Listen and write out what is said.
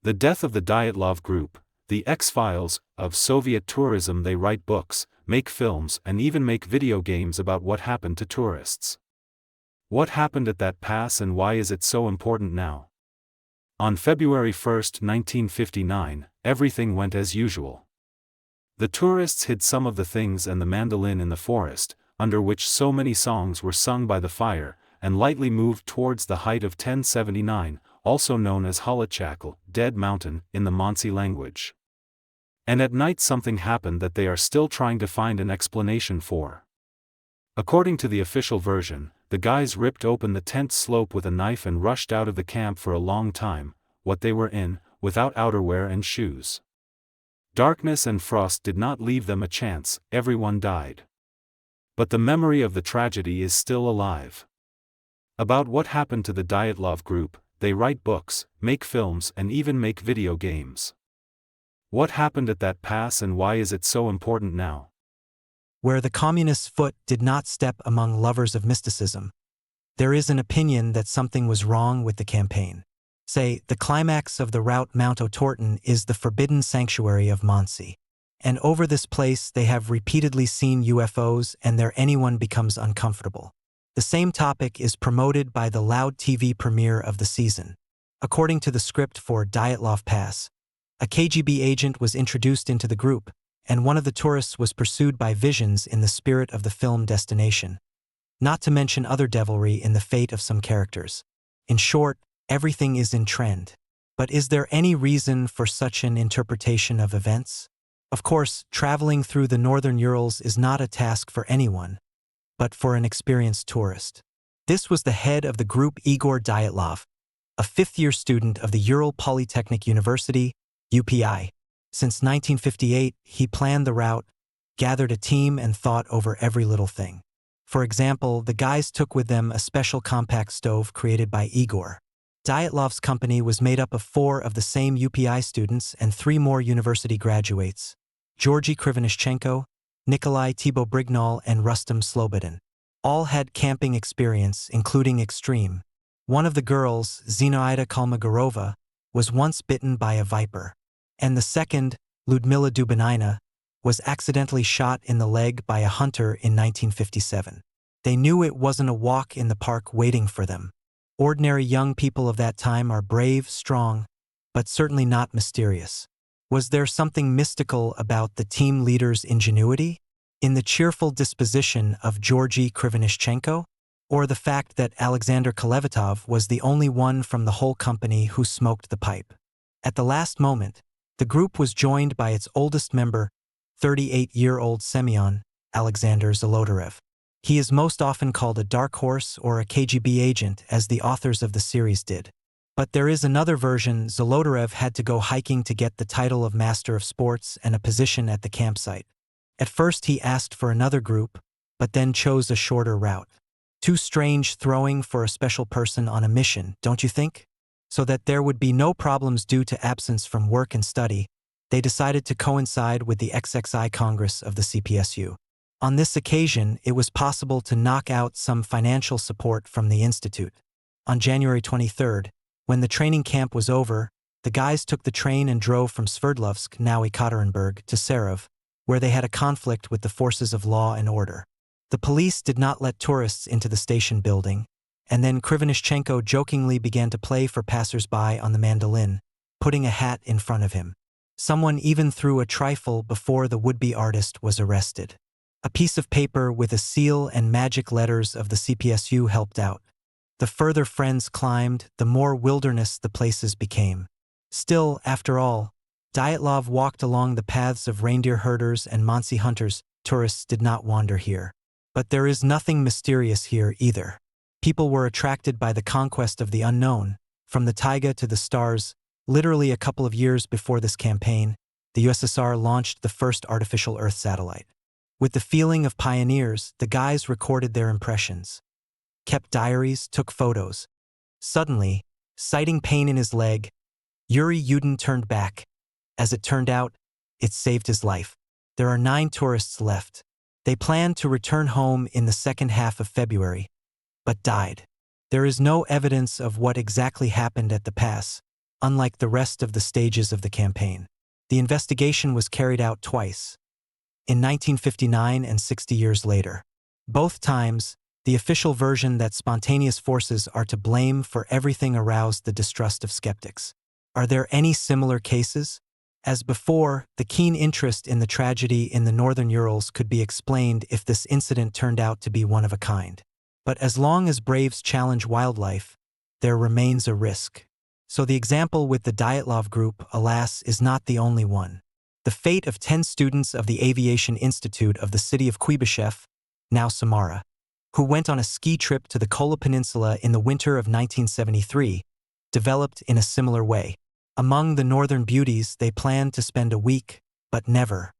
The death of the Dyatlov Group, the X-Files of Soviet tourism. They write books, make films and even make video games about what happened to tourists. What happened at that pass and why is it so important now? On February 1, 1959, everything went as usual. The tourists hid some of the things and the mandolin in the forest, under which so many songs were sung by the fire, and lightly moved towards the height of 1079, also known as Hulachakal, Dead Mountain, in the Mansi language. And at night something happened that they are still trying to find an explanation for. According to the official version, the guys ripped open the tent slope with a knife and rushed out of the camp for a long time, what they were in, without outerwear and shoes. Darkness and frost did not leave them a chance, everyone died. But the memory of the tragedy is still alive. About what happened to the Dyatlov Group, they write books, make films and even make video games. What happened at that pass and why is it so important now? Where the communist's foot did not step among lovers of mysticism. There is an opinion that something was wrong with the campaign. Say, the climax of the route Mount Otorten is the forbidden sanctuary of Mansi. And over this place they have repeatedly seen UFOs and there anyone becomes uncomfortable. The same topic is promoted by the loud TV premiere of the season. According to the script for Dyatlov Pass, a KGB agent was introduced into the group, and one of the tourists was pursued by visions in the spirit of the film Destination. Not to mention other devilry in the fate of some characters. In short, everything is in trend. But is there any reason for such an interpretation of events? Of course, traveling through the northern Urals is not a task for anyone, but for an experienced tourist. This was the head of the group, Igor Dyatlov, a fifth-year student of the Ural Polytechnic University, UPI. Since 1958, he planned the route, gathered a team and thought over every little thing. For example, the guys took with them a special compact stove created by Igor. Dyatlov's company was made up of 4 of the same UPI students and 3 more university graduates: Georgy Krivonishenko, Nikolai Thibault-Brignol and Rustam Slobodin. All had camping experience, including extreme. One of the girls, Zinaida Kalmogorova, was once bitten by a viper. And the second, Ludmila Dubinina, was accidentally shot in the leg by a hunter in 1957. They knew it wasn't a walk in the park waiting for them. Ordinary young people of that time are brave, strong, but certainly not mysterious. Was there something mystical about the team leader's ingenuity? In the cheerful disposition of Georgy Krivonishenko? Or the fact that Alexander Kolevatov was the only one from the whole company who smoked the pipe? At the last moment, the group was joined by its oldest member, 38-year-old Semyon Alexander Zolotarev. He is most often called a dark horse or a KGB agent, as the authors of the series did. But there is another version. Zolotarev had to go hiking to get the title of Master of Sports and a position at the campsite. At first he asked for another group, but then chose a shorter route. Too strange throwing for a special person on a mission, don't you think? So that there would be no problems due to absence from work and study, they decided to coincide with the XXI Congress of the CPSU. On this occasion, it was possible to knock out some financial support from the institute. On January 23rd, when the training camp was over, the guys took the train and drove from Sverdlovsk, now Ekaterinburg, to Serov, where they had a conflict with the forces of law and order. The police did not let tourists into the station building, and then Krivonishenko jokingly began to play for passers-by on the mandolin, putting a hat in front of him. Someone even threw a trifle before the would-be artist was arrested. A piece of paper with a seal and magic letters of the CPSU helped out. The further friends climbed, the more wilderness the places became. Still, after all, Dyatlov walked along the paths of reindeer herders and Mansi hunters. Tourists did not wander here. But there is nothing mysterious here either. People were attracted by the conquest of the unknown. From the taiga to the stars, literally a couple of years before this campaign, the USSR launched the first artificial Earth satellite. With the feeling of pioneers, the guys recorded their impressions, kept diaries, took photos. Suddenly, citing pain in his leg, Yuri Yudin turned back. As it turned out, it saved his life. There are 9 tourists left. They planned to return home in the second half of February, but died. There is no evidence of what exactly happened at the pass, unlike the rest of the stages of the campaign. The investigation was carried out twice, in 1959 and 60 years later. Both times, the official version that spontaneous forces are to blame for everything aroused the distrust of skeptics. Are there any similar cases? As before, the keen interest in the tragedy in the Northern Urals could be explained if this incident turned out to be one of a kind. But as long as braves challenge wildlife, there remains a risk. So the example with the Dyatlov group, alas, is not the only one. The fate of 10 students of the Aviation Institute of the city of Kuibyshev, now Samara, who went on a ski trip to the Kola Peninsula in the winter of 1973, developed in a similar way. Among the northern beauties, they planned to spend a week, but never